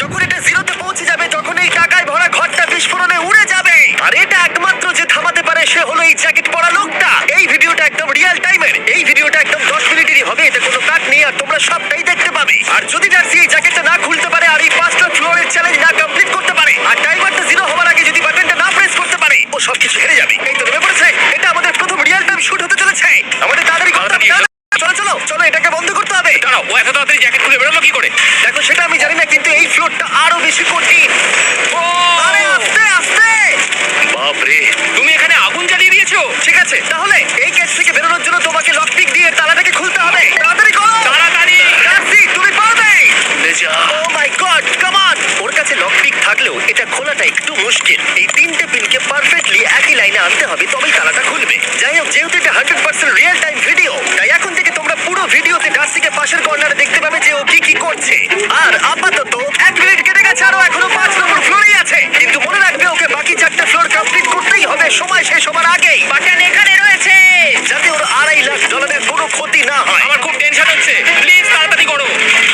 যখন এটা জিরোতে পৌঁছে যাবে তখন এই টাকায় ভরা ঘরটা বিস্ফোরণে উড়ে যাবে। আর এটা একমাত্র যে থামাতে পারে সে হলো এই জ্যাকেট পরা লোকটা। এই ভিডিওটা একদম রিয়েল টাইমের, এই ভিডিওটা একদম 10 মিনিটেরই হবে, এতে কোনো কাট নেই আর তোমরা সবটাই দেখতে পাবে। আর যদি ডার্সি এই জ্যাকেটটা না খুলতে পারে আর এই 5টা ফ্লোরের চ্যালেঞ্জ না কমপ্লিট করতে পারে আর টাইমারটা জিরো হওয়ার আগে যদি বাটনটা না প্রেস করতে পারে, ও সবকিছু হেরে যাবে। এই তো নেমে পড়েছে, এটা আমাদের প্রথম রিয়েল টাইম শুট হতে চলেছে। আমাদের তাড়াতাড়ি করতে হবে। চলো চলো চলো, এটাকে বন্ধ করতে হবে। দাঁড়াও, ও এত তাড়াতাড়ি জ্যাকেট খুলে বেরোলো কি করে? দেখো সেটা আমি জানি না, কিন্তু এই ফ্লোরটা আরো বেশি কঠিন। ও আরে আস্তে আস্তে। বাপরে, তুমি এখানে আগুন জ্বালিয়ে দিয়েছো। ঠিক আছে, তাহলে এই গেট থেকে বেরোনোর জন্য তোমাকে লকপিক দিয়ে তালাটাকে খুলতে হবে। তাড়াতাড়ি করো। তাড়াতাড়ি। ডার্সি, তুমি পারবে। যা। ও মাই গড, কাম অন। ওর কাছে লকপিক থাকলেও এটা খোলাটা একটু মুশকিল। এই 3টে পিনকে পারফেক্টলি একই লাইনে আনতে হবে, তবেই তালাটা খুলবে। যাই হোক, যেহেতু এটা 100% রিয়েল টাইম ভিডিও, তাই এখন থেকে তোমরা পুরো ভিডিওতে ডার্সিকে পাশের কর্নারে দেখতে পাবে যে ও কি কি করছে। আর আপাতত 1 মিনিট কেটে গেছে, আরো এখনো 5 নম্বর ফ্লোরেই আছে। কিন্তু মনে রাখবে ওকে বাকি 4টে ফ্লোর কমপ্লিট করতেই হবে সময় শেষ হবার আগেই। বাটন এখানে রয়েছে, যাতে ওর $2.5 লাখ কোনো ক্ষতি না হয়। আমার খুব টেনশন হচ্ছে। প্লিজ তাড়াতাড়ি করো।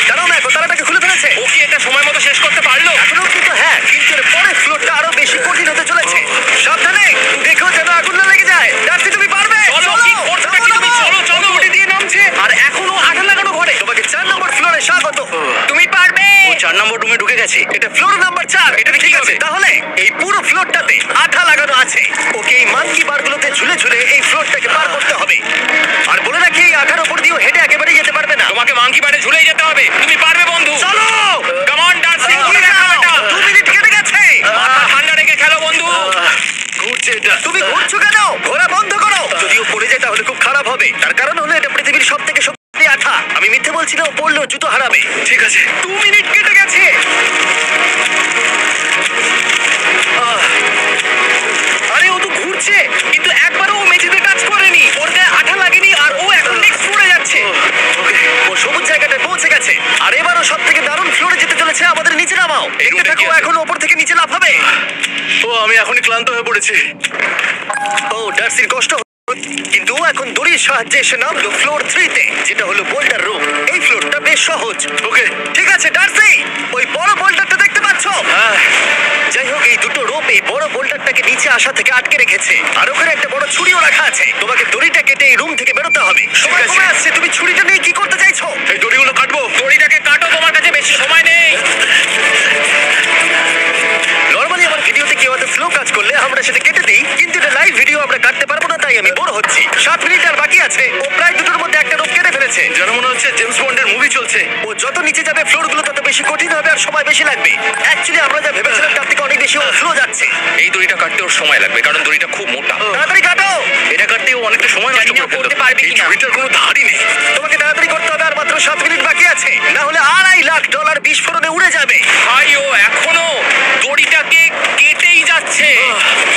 কারণ এখন তালাটাকে খুলে ফেলেছে। ও কি এটা সময় মতো শেষ করতে পারলো? এখনো কিন্তু হ্যাঁ, কিন্তু এর পরের ফ্লোরটা আরো বেশি কঠিন হতে চলেছে। সাবধানে, দেখো যেন আগুন না লেগে যায়। ডার্সি, তুমি পারবে। চলো, কি করছো নাকি তুমি? চলো চলো। উঠে দিয়ে নামছে আর এখনো আঠা লাগানো ঘরে। তোমাকে 4 নম্বর ফ্লোরে স্বাগত। তুমি পারবে। ও 4 নম্বর রুমে ঢুকে গেছে। এটা ফ্লোর নাম্বার 4। এটাতে কি ঠিক হবে? আছে, তাহলে এই পুরো ফ্লোরটাতে আঠা লাগানো আছে। ওকে এই মাঙ্কি বারগুলোতে ঝুলে ঝুলে এই ফ্লোরটাকে পার করতে হবে। আর বলে রাখি, এই আঠার উপর দিয়েও হেঁটে একেবারেই যেতে পারবে না। তোমাকে মাংকি বারে ঝুলেই যেতে হবে। তুমি পারবে বন্ধু। চলো। কাম অন ডার্সি, করে দেখাও এটা। 2 মিনিট কেটে গেছে। মাথা ঠান্ডা রেখে খেলো বন্ধু। ঘুরছে এটা। তুমি ঘুরছো কেন? ঘোরা বন্ধ করো। যদিও পড়ে যায় তাহলে খুব খারাপ হবে। তার কারণ হলো এটা পৃথিবীর সবথেকে শক্তিশালী আঠা। আমি মিথ্যে বলছি না, ও পড়লেও জুতো হারাবে। ঠিক আছে, 2 মিনিট কেটে গেছে। আরে ও তো ঘুরছে, কিন্তু একবারও ও মেঝেতে টাচ করেনি। ওর গায়ে আঠা লাগেনি আর ও এখন নেক্সট ফ্লোরে যাচ্ছে। ও সবুজ জায়গাটায় পৌঁছে গেছে। আর এবারও সব থেকে দারুণ ফ্লোরে যেতে চলেছে। আমাদের নিচে নামাও। দেখতে রুমটা থাকো, কি আছে? এখন ওপর থেকে নিচে লাফাবে। ও আমি এখনই ক্লান্ত হয়ে পড়েছি। ও ডার্সির কষ্ট হলো, কিন্তু ও এখন দড়ির সাহায্যে এসে নামলো ফ্লোর 3-তে, যেটা হলো বোল্ডার রুম। এই ফ্লোরটা বেশ সহজ। ওকে, ঠিক আছে ডার্সি, ওই বড় বোল্ডারটা দেখতে পাচ্ছ? হ্যাঁ। যাই হোক, এই দুটো রোপ এই বড় বোল্ডারটাকে নিচে আসা থেকে আটকে রেখেছে। আর ওখানে একটা বড় ছুরিও রাখা আছে। তোমাকে দড়িটা কেটে এই রুম থেকে বেরোতে হবে। সময় আছে। কমে আসছে, তুমি ছুরিটা নিয়ে কি করতে চাইছো? এই দড়িগুলো কাটবো। দড়িটাকে কাটো, তোমার কাছে বেশি সময় নেই। নরমালি আমার ভিডিওতে কেউ হয়তো স্লো কাজ করলে আমরা সেটা কেটে দিই, কিন্তু এটা লাইভ ভিডিও আমরা কাটতে পারবো না, তাই আমি বোর হচ্ছি। 7 মিনিট আর বাকি আছে। ও প্রায় দুটোর মধ্যে একটা রোপ কেটে ফেলেছে। যেন মনে হচ্ছে জেমস বন্ডের মুভি চলছে। ও যত নিচে যাবে ফ্লোরগুলো তত বেশি কঠিন হবে আর সময় বেশি লাগবে। অ্যাকচুয়ালি আমরা যা ভেবেছিলাম তার থেকে অনেক বেশি ও স্লো যাচ্ছে। এই দড়িটা কাটতে ওর সময় লাগবে, কারণ দড়িটা খুব মোটা। তাড়াতাড়ি কাটো। এটা কাটতে ও অনেকটা সময় নষ্ট জানি না করে করতে ফেললো। পারবে এই কিনা। দড়িটার কোনো ধারই নেই। তোমাকে তাড়াতাড়ি করতে হবে, আর মাত্র 7 মিনিট বাকি আছে, না হলে $2.5 লাখ বিস্ফোরণে উড়ে যাবে। ভাই ও এখনো দড়িটাকে কেটেই যাচ্ছে।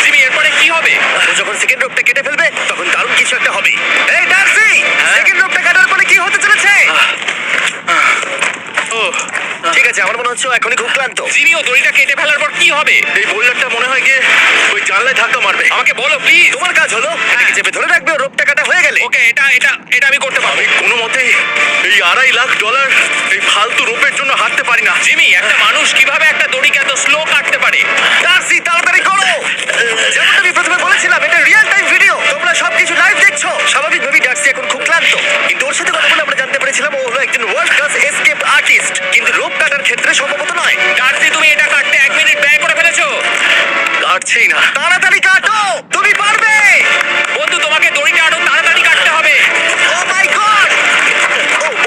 জিমি, এরপরে কি হবে? ও যখন সেকেন্ড রোপটা কেটে ফেলবে তখন দারুণ কিছু একটা হবে। এই ডার্সি, সেকেন্ড রোপটা কাটার পরে কি হতে চলেছে? ও ঠিক আছে, আমার মনে হচ্ছে ও এখনই খুব ক্লান্ত। জিমি, ও দড়িটা কেটে ফেলার পর কি হবে? এই বোল্ডারটা মনে হয় গিয়ে ওই জানলায় ধাক্কা মারবে। আমাকে বলো প্লিজ। তোমার কাজ হলো এটাকে চেপে ধরে রাখবে, ও রোপটা কাটা হয়ে গেলে। ওকে, এটা এটা এটা আমি করতে পারবো। কোনো মতেই এই $2.5 লাখ এই ফালতু রোপের জন্য হাঁটতে পারি না। জিমি, একটা মানুষ কিভাবে একটা দড়িকে এত স্লো কাটতে পারে? ডার্সি, তাড়াতাড়ি করো। যেমন আমি প্রথমে বলেছিলাম, এটা রিয়েল টাইম ভিডিও, তোমরা সবকিছু লাইভ দেখছো। স্বাভাবিকভাবেই ডার্সি এখন খুব ক্লান্ত, কিন্তু ওর সাথে কথা বলে আমরা জানতে পেরেছিলাম ও হলো একজন ওয়ার্ল্ড ক্লাস এসকেপ আর্টিস্ট, কিন্তু রোপ কাটার ক্ষেত্রে সম্ভবত নয়। ডার্সি, তুমি এটা কাটতে 1 মিনিট ব্যয় করে ফেলেছো। কাটছেই না। তাড়াতাড়ি কাটো, তুমি পারবে। বন্ধু, তোমাকে দড়িটা আরো তাড়াতাড়ি কাটতে হবে। ও মাই গড,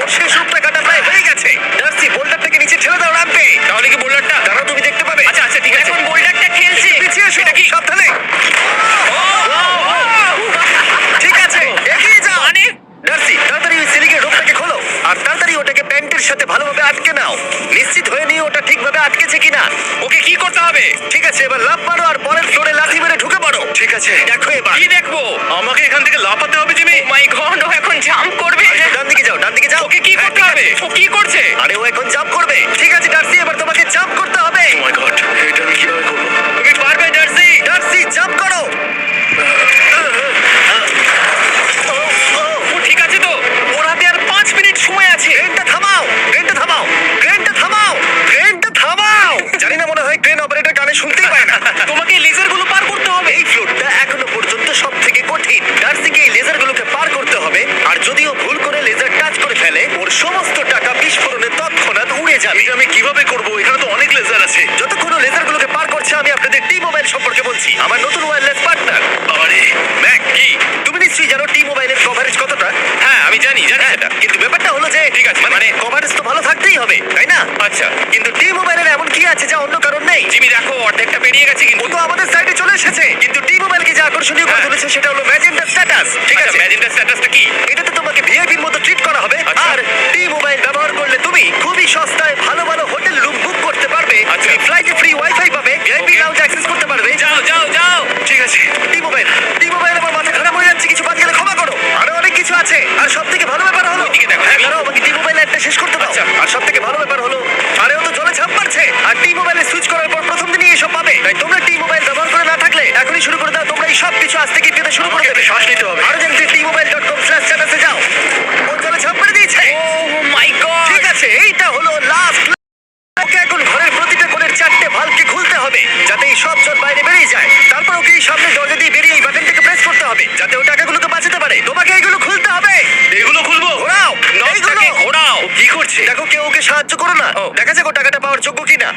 ওর শেষ রোপটা কাটা প্রায় হয়ে গেছে। ডার্সি, বোল্ডারটাকে নিচে ঠেলে দাও রাম্পে। তাহলে কি বোল্ডারটা? দাঁড়াও, তুমি দেখতে পাবে। আচ্ছা আচ্ছা, ঠিক আছে। এখন বোল্ডারটা খেলছে। পিছিয়ে এসো, এটা কি? সাবধানে। ও, ঠিক আছে, এগিয়ে যাও। মানে? ডার্সি, তাড়াতাড়ি ওই সিলিংয়ের রোপটাকে খোলো আর তাড়াতাড়ি ওটাকে প্যান্টের সাথে ভালোভাবে আটকে নাও। নিশ্চিত হয়ে নিও ওটা ঠিকভাবে আটকেছে কিনা। ওকে কি করতে হবে? ঠিক আছে, এবার লাফ মারো আর পরের ফ্লোরে লাথি মেরে ঢুকে পড়ো। ঠিক আছে, দেখো এবার। কি দেখবো? আমাকে এখান থেকে লাফাতে হবে জিমি। মাই গড, ও এখন জাম্প করবে। ডান দিকে যাও, ডান দিকে যাও। ওকে কি করতে হবে? ও কি করছে? আরে ও এখন জাম্প করবে। ঠিক আছে ডার্সি, এবার তোমাকে জাম্প করতে হবে। ও মাই গড, এটা আমি কিভাবে করব? তুমি পারবে ডার্সি। ডার্সি, জাম্প করো। ও ঠিক আছে তো? ওর হাতে আর 5 মিনিট সময় আছে। ট্রেনটা থামাও, ট্রেনটা থামাও, ট্রেনটা থামাও, ট্রেনটা থামাও। যাবে। এটা আমি কিভাবে করব? এখানে তো অনেক লেজার আছে। যতক্ষণ ও লেজারগুলোকে পার করছে আমি আপনাদের টি-মোবাইল সম্পর্কে বলছি, আমার নতুন ওয়্যারলেস পার্টনার। আরে ম্যাক, কি তুমি নিশ্চয়ই জানো টি-মোবাইলের কভারেজ কতটা? হ্যাঁ আমি জানি সেটা। কিন্তু ব্যাপারটা হলো যে ঠিক আছে, মানে কভারেজ তো ভালো থাকতেই হবে, তাই না? আচ্ছা কিন্তু টি-মোবাইলের এমন কি আছে যা অন্য কারণ নেই? জিমি দেখো অর্ধেকটা পেরিয়ে গেছে ও কিন্তু। তো আমাদের সাইডে চলে এসেছে, কিন্তু টি-মোবাইলকে যে আকর্ষণীয় করে হ্যাঁ। তুলেছে সেটা হলো ম্যাজেন্টা স্ট্যাটাস। ঠিক আছে, ম্যাজিন্টার স্ট্যাটাসটা কি? এটাতে তোমাকে ভিআইপির মতো ট্রিট করা হবে। আচ্ছা। আর টি-মোবাইল ব্যবহার করলে তুমি খুবই সস্তায় ভালো ভালো হোটেল রুম বুক করতে পারবে। আচ্ছা। তুমি ফ্লাইটে ফ্রি ওয়াইফাই পাবে, ভিআইপি Okay. লাউঞ্জ অ্যাক্সেস করতে পারবে। যাও যাও যাও। ঠিক আছে, টি-মোবাইল আমার মাথা খারাপ হয়ে যাচ্ছে, কিছু বাদ গেলে ক্ষমা করো। আরো অনেক কিছু আছে, আর সব থেকে ভালো ব্যাপার হলো ওইদিকে দেখো, হ্যাঁ, জিমি। দাঁড়াও, আমাকে টি-মোবাইল একটা শেষ করতে দাও। আচ্ছা। আর সব থেকে ভালো ব্যাপার হলো আরে ও তো জলে ঝাঁপ মারছে, আর টি-মোবাইলে সুইচ করার পর প্রথম দিনই এসব পাবে। তাই তোমরা টি-মোবাইল ব্যবহার করে না থাকলে এখনই শুরু করে দাও। তোমরা এই সব কিছু আজ থেকেই পেতে শুরু করে আমাকে দেবে। একটু শ্বাস নিতে হবে। আরো জানতে tmobile.com/status-এ যাও। ও জলে ঝাঁপ মেরে দিয়েছে। ও মাই গড। ঠিক আছে, এইটা হলো লাস্ট। ওকে এখন ঘরের প্রতিটা কোণের 4টে ভালভকে খুলতে হবে যাতে এই সব জল বাইরে বেরিয়ে যায়। তারপর ওকে এই সামনে দরজা দিয়ে বেরিয়ে এই বাটনটাকে প্রেস করতে হবে যাতে ও টাকাগুলোকে বাঁচাতে পারে। তোমাকে এইগুলো খুলতে হবে। এগুলো খুলবো? ঘোরাও এইগুলো। নটটাকে ঘোরাও। ও কি করছে? দেখো কেউ ওকে সাহায্য করো না। ও। দেখা যাক ও টাকাটা পাওয়ার যোগ্য কিনা।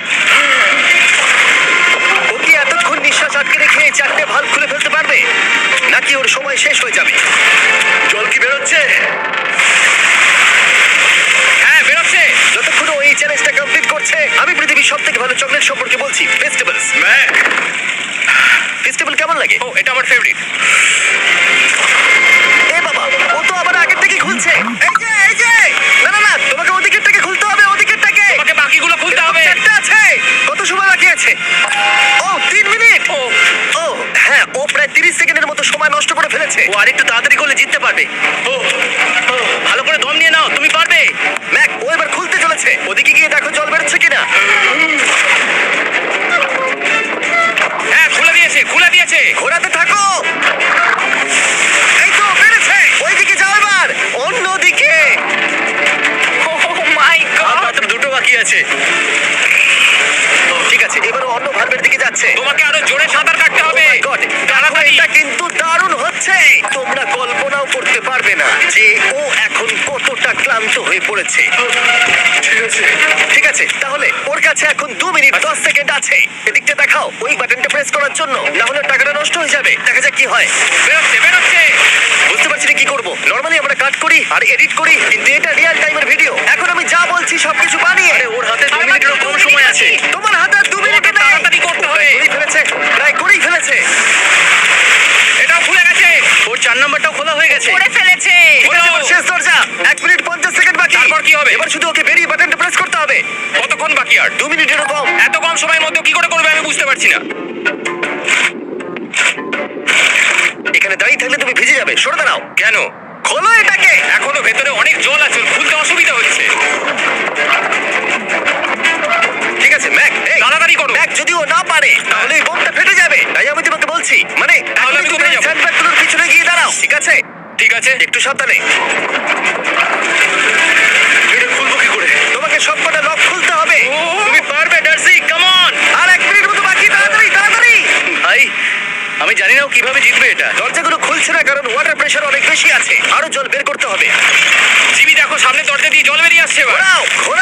ও কি এতক্ষণ নিঃশ্বাস আটকে রেখে এই 4টে ভালভ খুলে ফেলতে পারবে, নাকি ওর সময় শেষ হয়ে যাবে? জল কি বেরোচ্ছে? হ্যাঁ বেরোচ্ছে। যতক্ষণ ও এই চ্যালেঞ্জটা কমপ্লিট করছে আমি পৃথিবীর সব থেকে ভালো চকলেট সম্পর্কে বলছি, ফেস্টিভ্যালস। ম্যাক, ফেস্টিভ্যাল কেমন লাগে? ও এটা আমার ফেভারিট। এ বাবা, ও তো আবার আগের থেকে খুলছে। এই যে না না না, তোমাকে ওদিকেরটাকে খুলতে হবে, ওদিকেরটাকে। তোমাকে বাকিগুলো খুলতে হবে। চারটে আছে। কত সময় বাকি আছে? ও 3 মিনিট। ও ও হ্যাঁ, ও প্রায় 30 সেকেন্ডের মতো সময় নষ্ট করে ফেলেছে। ও আরেকটু তাড়াতাড়ি করলে জিততে পারবে। ও ভালো করে দম নিয়ে নাও, তুমি পারবে। ম্যাক, ও এবার খুলতে চলেছে। ওদিকে গিয়ে দেখো জল বেরোচ্ছে কিনা। হ্যাঁ খুলে দিয়েছে। ঘোরাতে থাকো। এই তো বেড়েছে। ওইদিকে যাও এবার, অন্যদিকে। ও মাই আর গড। মাত্র দুটো বাকি আছে। ঠিক আছে, এবার ও অন্য ভালভের দিকে যাচ্ছে। তোমাকে আরো জোরে সাঁতার কাটতে হবে। Oh my God, তাড়াতাড়ি। এটা কিন্তু দারুণ হচ্ছে। তোমরা কল্পনাও করতে পারবে না যে ও এখন কতটা ক্লান্ত হয়ে পড়েছে। ঠিক আছে। ঠিক আছে, তাহলে ওর কাছে এখন 2 মিনিট 10 সেকেন্ড আছে। এদিকটা দেখাও, ওই বাটনটা প্রেস করার জন্য, না হলে টাকাটা নষ্ট হয়ে যাবে। দেখা যাক কি হয়। বেরোচ্ছে। বুঝতে পারছি না কি করব। নরমালি আমরা কাট করি আর এডিট করি, কিন্তু এটা রিয়েল টাইমের ভিডিও। এখন আমি যা বলছি সবকিছু বানিয়ে। আরে ওর হাতে 2 মিনিটেরও কম সময় আছে। তোমার হাতে আর 2 মিনিট তোমাকে তাড়াতাড়ি করতে হবে। প্রায় করেই ফেলেছে। এটাও খুলে গেছে। ওর 4 নাম্বারটাও খোলা হয়ে গেছে। করে ফেলেছে। ঠিক আছে, এবার শেষ দরজা। 1 মিনিট 50 সেকেন্ড বাকি। তারপর কি হবে? এবার শুধু ওকে বেরিয়ে বাটনটা প্রেস করতে হবে। কতক্ষণ বাকি আর? 2 মিনিটেরও কম। এত কম সময়ের মধ্যে কি করে করবে আমি বুঝতে পারছি না। এখানে দাঁড়িয়ে থাকলে তুমি ভিজে যাবে, সরে দাঁড়াও। কেন? খোলো এটাকে। এখনো ভেতরে অনেক জল আছে, খুলতে অসুবিধা হচ্ছে। ঠিক আছে ম্যাক, এই তাড়াতাড়ি করো। ম্যাক, যদি ও না পারে তাহলে এই বোমটা ফেটে যাবে। তাই আমি তোমাকে বলছি, মানে তাহলে আমি তুমি কোথায় যাবো? স্যান্ডব্যাগগুলোর পিছনে গিয়ে দাঁড়াও। ঠিক আছে, ঠিক আছে। একটু সাবধানে। এটা খুলবো কি করে? তোমাকে সবকটা লক খুলতে হবে। তুমি পারবে ডার্সি, কাম অন। আর 1 মিনিট মতো বাকি, তাড়াতাড়ি তাড়াতাড়ি। ভাই, আমি জানি না ও কিভাবে জিতবে এটা। দরজাগুলো খুলছে না কারণ ওয়াটার প্রেশার অনেক বেশি আছে। আরো জল বের করতে হবে। জিমি দেখো সামনে দরজা দিয়ে জল বেরিয়ে আসছে এবার। ঘোরাও ঘোরাও।